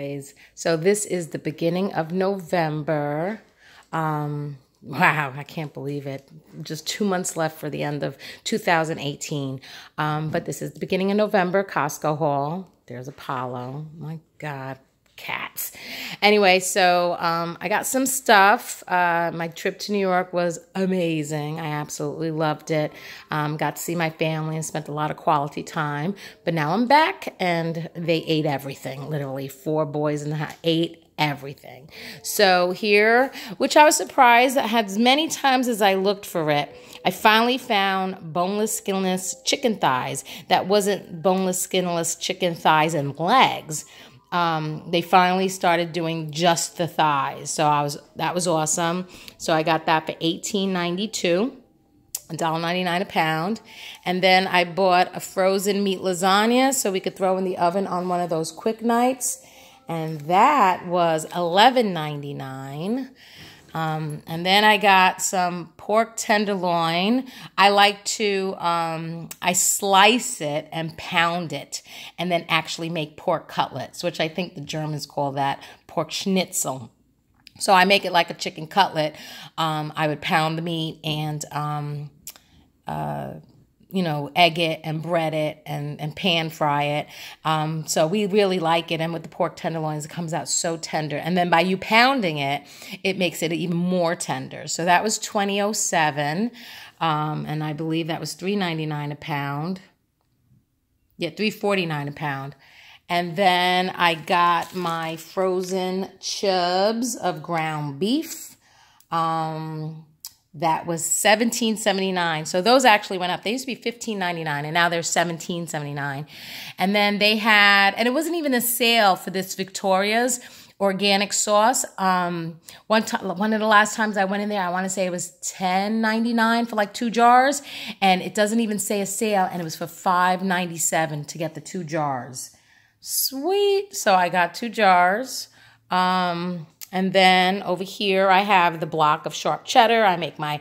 guys. So this is the beginning of November. Wow, I can't believe it. Just 2 months left for the end of 2018. But this is the beginning of November, Costco haul. There's Apollo. My God, cats. Anyway, so I got some stuff. My trip to New York was amazing. I absolutely loved it. Got to see my family and spent a lot of quality time. But now I'm back and they ate everything. Literally 4 boys in the house ate everything. So here, which I was surprised that had as many times as I looked for it, I finally found boneless, skinless chicken thighs. That wasn't boneless, skinless chicken thighs and legs. They finally started doing just the thighs. So that was awesome. So I got that for $18.92. $1.99 a pound. And then I bought a frozen meat lasagna so we could throw in the oven on one of those quick nights. And that was $11.99. And then I got some pork tenderloin. I like to, I slice it and pound it and then actually make pork cutlets, which I think the Germans call that pork schnitzel. So I make it like a chicken cutlet. I would pound the meat and, you know, egg it and bread it and pan fry it. So we really like it. And with the pork tenderloins, it comes out so tender. And then by you pounding it, it makes it even more tender. So that was $20.07. And I believe that was $3.99 a pound. Yeah, $3.49 a pound. And then I got my frozen chubs of ground beef. That was $17.79. So those actually went up. They used to be $15.99 and now they're $17.79. And then they had, and it wasn't even a sale for this Victoria's organic sauce. One of the last times I went in there, I want to say it was $10.99 for like 2 jars. And it doesn't even say a sale. And it was for $5.97 to get the 2 jars. Sweet. So I got 2 jars. And then over here, I have the block of sharp cheddar. I make my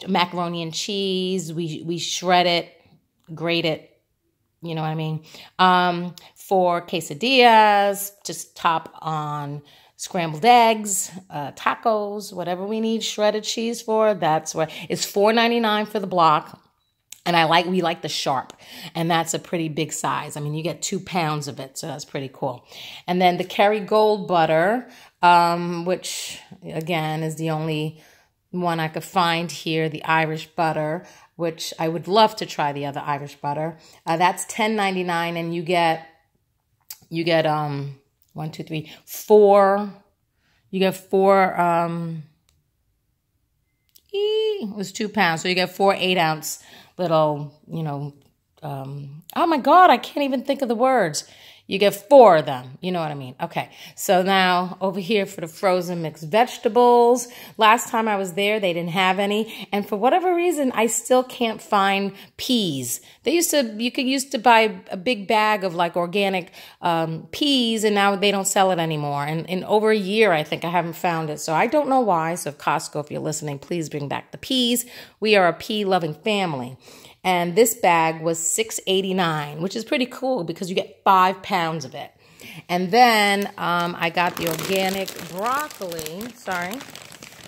macaroni and cheese. We shred it, grate it, you know what I mean? For quesadillas, just top on scrambled eggs, tacos, whatever we need shredded cheese for. That's what it's $4.99 for the block. And we like the sharp, and that's a pretty big size. I mean, you get 2 pounds of it, so that's pretty cool. And then the Kerrygold butter, which again is the only one I could find here, the Irish butter, which I would love to try the other Irish butter. That's $10.99, and you get 1, 2, 3, 4. You get 4. It was 2 pounds, so you get 4 8-ounce. Little, you know, oh my God, I can't even think of the words. You get 4 of them. You know what I mean? Okay. So now over here for the frozen mixed vegetables. Last time I was there, they didn't have any. And for whatever reason, I still can't find peas. You used to buy a big bag of like organic peas, and now they don't sell it anymore. And in over a year, I think I haven't found it. So I don't know why. So Costco, if you're listening, please bring back the peas. We are a pea-loving family. And this bag was $6.89, which is pretty cool because you get 5 pounds of it. And then I got the organic broccoli. Sorry.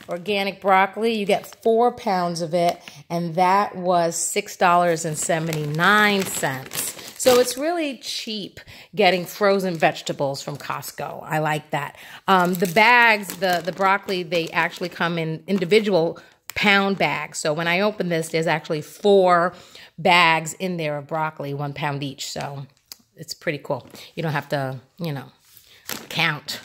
Organic broccoli. You get 4 pounds of it. And that was $6.79. So it's really cheap getting frozen vegetables from Costco. I like that. The bags, the broccoli, they actually come in individual pound bags. So when I open this, there's actually 4 bags in there of broccoli, 1 pound each. So it's pretty cool. You don't have to, you know, count.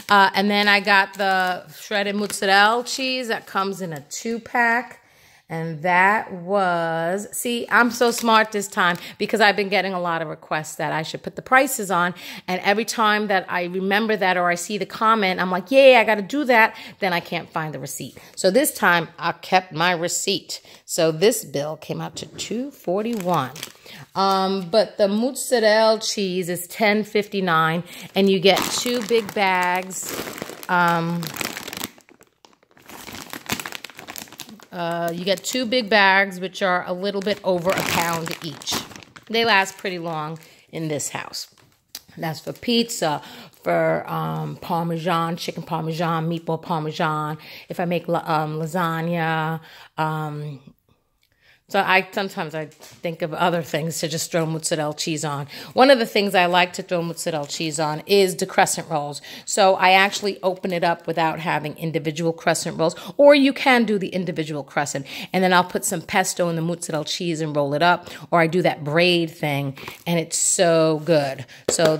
And then I got the shredded mozzarella cheese that comes in a 2-pack. And that was, see, I'm so smart this time because I've been getting a lot of requests that I should put the prices on. And every time that I remember that or I see the comment, I'm like, yeah, I got to do that. Then I can't find the receipt. So this time I kept my receipt. So this bill came out to $2.41. But the mozzarella cheese is $10.59 and you get 2 big bags. You get 2 big bags, which are a little bit over £1 each. They last pretty long in this house. That's for pizza, for Parmesan, chicken Parmesan, meatball Parmesan. If I make lasagna, so sometimes I think of other things to just throw mozzarella cheese on. One of the things I like to throw mozzarella cheese on is the crescent rolls. So I actually open it up without having individual crescent rolls, or you can do the individual crescent. And then I'll put some pesto in the mozzarella cheese and roll it up, or I do that braid thing, and it's so good. So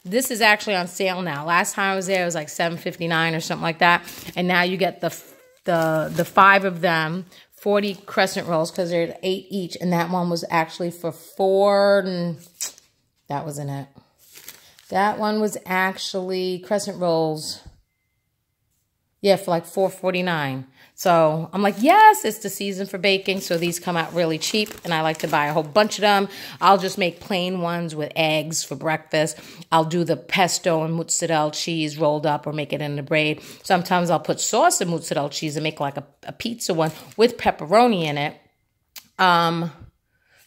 this is actually on sale now. Last time I was there, it was like $7.59 or something like that. And now you get the 5 of them, 40 crescent rolls, because they're 8 each, and that one was actually for $4, and that wasn't it. That one was actually crescent rolls, yeah, for like $4.49. So I'm like, yes, it's the season for baking, so these come out really cheap, and I like to buy a whole bunch of them. I'll just make plain ones with eggs for breakfast. I'll do the pesto and mozzarella cheese rolled up or make it in the braid. Sometimes I'll put sauce and mozzarella cheese and make like a pizza one with pepperoni in it.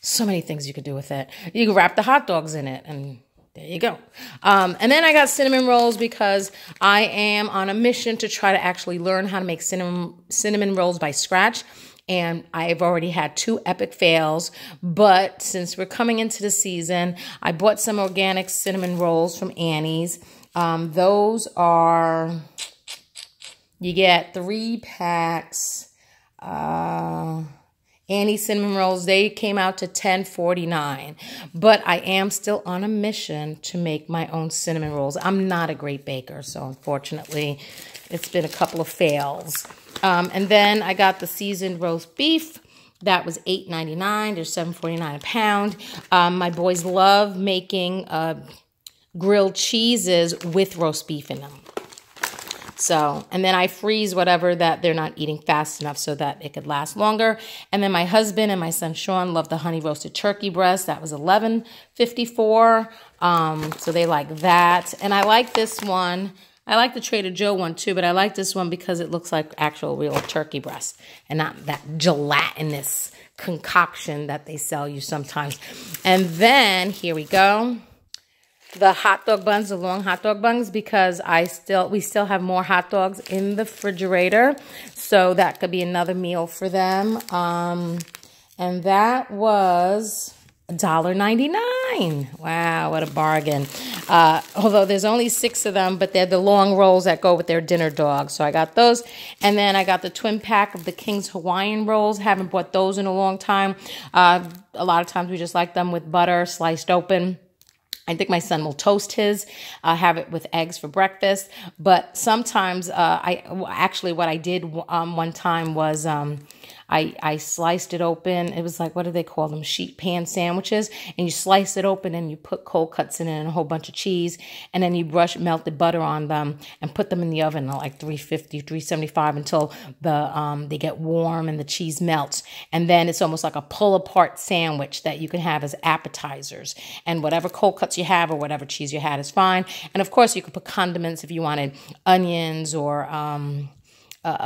So many things you could do with it. You can wrap the hot dogs in it, and there you go. And then I got cinnamon rolls because I am on a mission to try to actually learn how to make cinnamon rolls by scratch. And I've already had 2 epic fails. But since we're coming into the season, I bought some organic cinnamon rolls from Annie's. Those are, you get 3 packs. Annie cinnamon rolls, they came out to $10.49. But I am still on a mission to make my own cinnamon rolls. I'm not a great baker, so unfortunately, it's been a couple of fails. And then I got the seasoned roast beef. That was $8.99. There's $7.49 a pound. My boys love making grilled cheeses with roast beef in them. So, and then I freeze whatever that they're not eating fast enough so that it could last longer. And then my husband and my son Sean love the honey roasted turkey breast. That was $11.54. So they like that. And I like this one. I like the Trader Joe one too, but I like this one because it looks like actual real turkey breast and not that gelatinous concoction that they sell you sometimes. And then here we go. The hot dog buns, the long hot dog buns, because we still have more hot dogs in the refrigerator. So that could be another meal for them. And that was $1.99. Wow, what a bargain. Although there's only 6 of them, but they're the long rolls that go with their dinner dog. So I got those. And then I got the twin pack of the King's Hawaiian rolls. Haven't bought those in a long time. A lot of times we just like them with butter sliced open. I think my son will toast his, have it with eggs for breakfast. But sometimes, what I did one time was I sliced it open. It was like, what do they call them? Sheet pan sandwiches. And you slice it open and you put cold cuts in it and a whole bunch of cheese. And then you brush melted butter on them and put them in the oven at like 350, 375 until they get warm and the cheese melts. And then it's almost like a pull apart sandwich that you can have as appetizers. And whatever cold cuts you have or whatever cheese you had is fine. And of course you could put condiments if you wanted onions or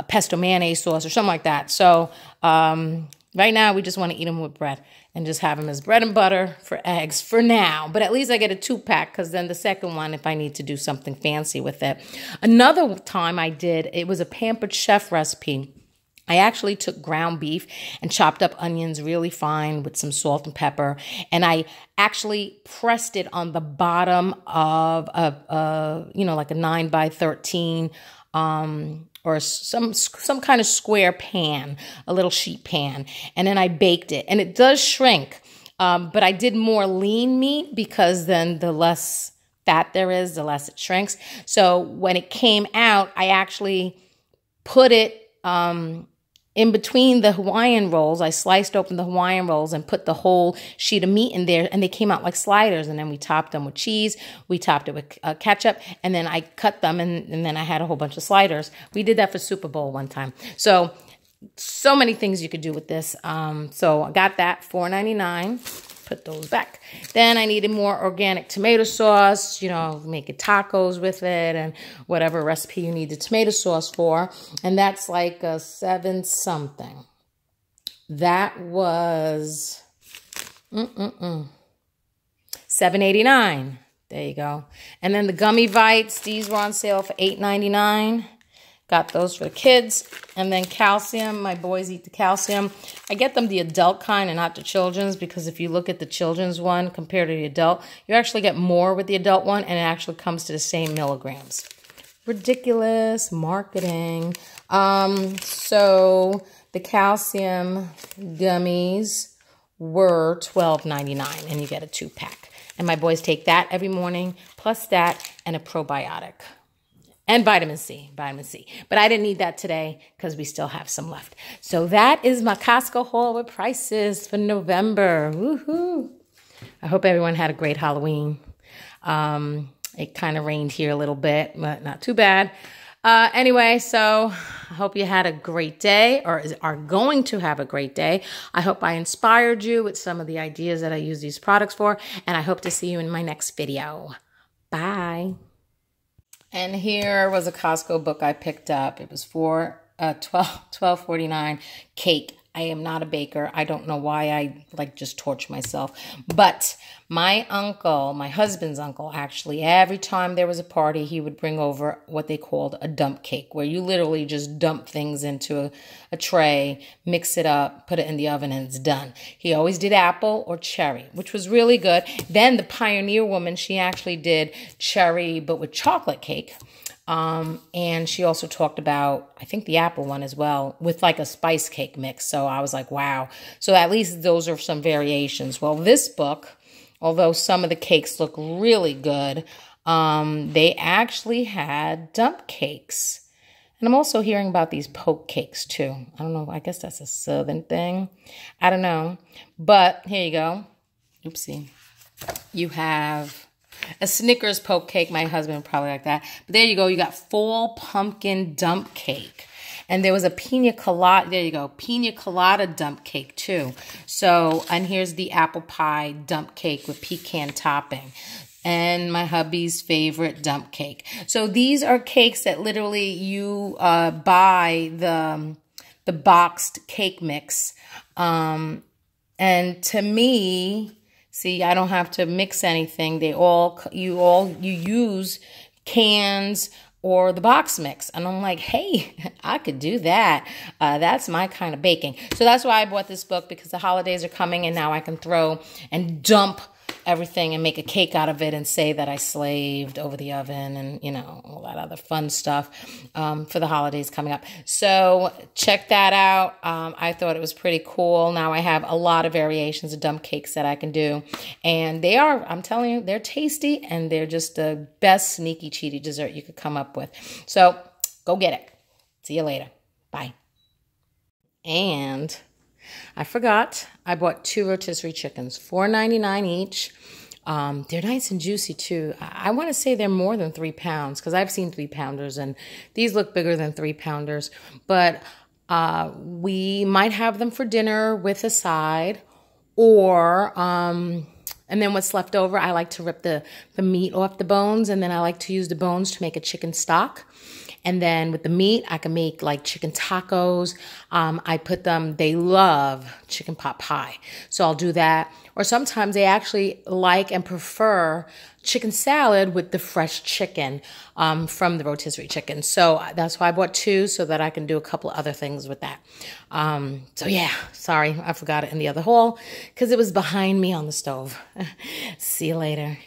pesto mayonnaise sauce or something like that. So right now we just want to eat them with bread and just have them as bread and butter for eggs for now. But at least I get a 2-pack because then the second one, if I need to do something fancy with it. Another time I did, it was a Pampered Chef recipe. I actually took ground beef and chopped up onions really fine with some salt and pepper. And I actually pressed it on the bottom of like a 9x13 or some kind of square pan, a little sheet pan. And then I baked it. And it does shrink. But I did more lean meat because then the less fat there is, the less it shrinks. So when it came out, I actually put it in between the Hawaiian rolls. I sliced open the Hawaiian rolls and put the whole sheet of meat in there, and they came out like sliders. And then we topped them with cheese. We topped it with ketchup, and then I cut them, and then I had a whole bunch of sliders. We did that for Super Bowl one time. So many things you could do with this. So I got that, $4.99. Put those back. Then I needed more organic tomato sauce, making tacos with it and whatever recipe you need the tomato sauce for. And that's like a 7-something. That was $7.89. There you go. And then the gummy Vites, these were on sale for $8.99. Got those for the kids. And then calcium, my boys eat the calcium. I get them the adult kind and not the children's, because if you look at the children's one compared to the adult, you actually get more with the adult one, and it actually comes to the same milligrams. Ridiculous marketing. So the calcium gummies were $12.99, and you get a 2-pack. And my boys take that every morning, plus that and a probiotic. And vitamin C. But I didn't need that today because we still have some left. So that is my Costco haul with prices for November. Woohoo! I hope everyone had a great Halloween. It kind of rained here a little bit, but not too bad. Anyway, so I hope you had a great day, or are going to have a great day. I hope I inspired you with some of the ideas that I use these products for, and I hope to see you in my next video. Bye. And here was a Costco book I picked up. It was for $12.49 cake. I am not a baker. I don't know why I just torture myself. But my uncle, my husband's uncle, actually, every time there was a party, he would bring over what they called a dump cake, where you literally just dump things into a tray, mix it up, put it in the oven, and it's done. He always did apple or cherry, which was really good. Then the Pioneer woman, she actually did cherry, but with chocolate cake. And she also talked about, I think, the apple one as well, with like a spice cake mix. So I was like, wow. So at least those are some variations. Well, this book, although some of the cakes look really good, they actually had dump cakes. And I'm also hearing about these poke cakes too. I don't know. I guess that's a Southern thing. I don't know. But here you go. Oopsie. You have a Snickers poke cake. My husband would probably like that. But there you go. You got fall pumpkin dump cake. And there was a pina colada. There you go. Pina colada dump cake too. So, and here's the apple pie dump cake with pecan topping. And my hubby's favorite dump cake. So these are cakes that literally you buy the boxed cake mix. And to me, see, I don't have to mix anything. You use cans or the box mix. And I'm like, hey, I could do that. That's my kind of baking. So that's why I bought this book, because the holidays are coming and now I can throw and dump everything and make a cake out of it and say that I slaved over the oven and, you know, all that other fun stuff for the holidays coming up. So check that out. I thought it was pretty cool. Now I have a lot of variations of dump cakes that I can do. And they are, I'm telling you, they're tasty and they're just the best sneaky cheaty dessert you could come up with. So go get it. See you later. Bye. And I forgot, I bought 2 rotisserie chickens, $4.99 each. They're nice and juicy too. I want to say they're more than 3 pounds, because I've seen 3-pounders and these look bigger than 3-pounders. But we might have them for dinner with a side, or and then what's left over, I like to rip the meat off the bones, and then I like to use the bones to make a chicken stock. And then with the meat, I can make like chicken tacos. I put them, they love chicken pot pie. So I'll do that. Or sometimes they actually like and prefer chicken salad with the fresh chicken from the rotisserie chicken. So that's why I bought 2, so that I can do a couple of other things with that. So yeah, sorry, I forgot it in the other haul because it was behind me on the stove. See you later.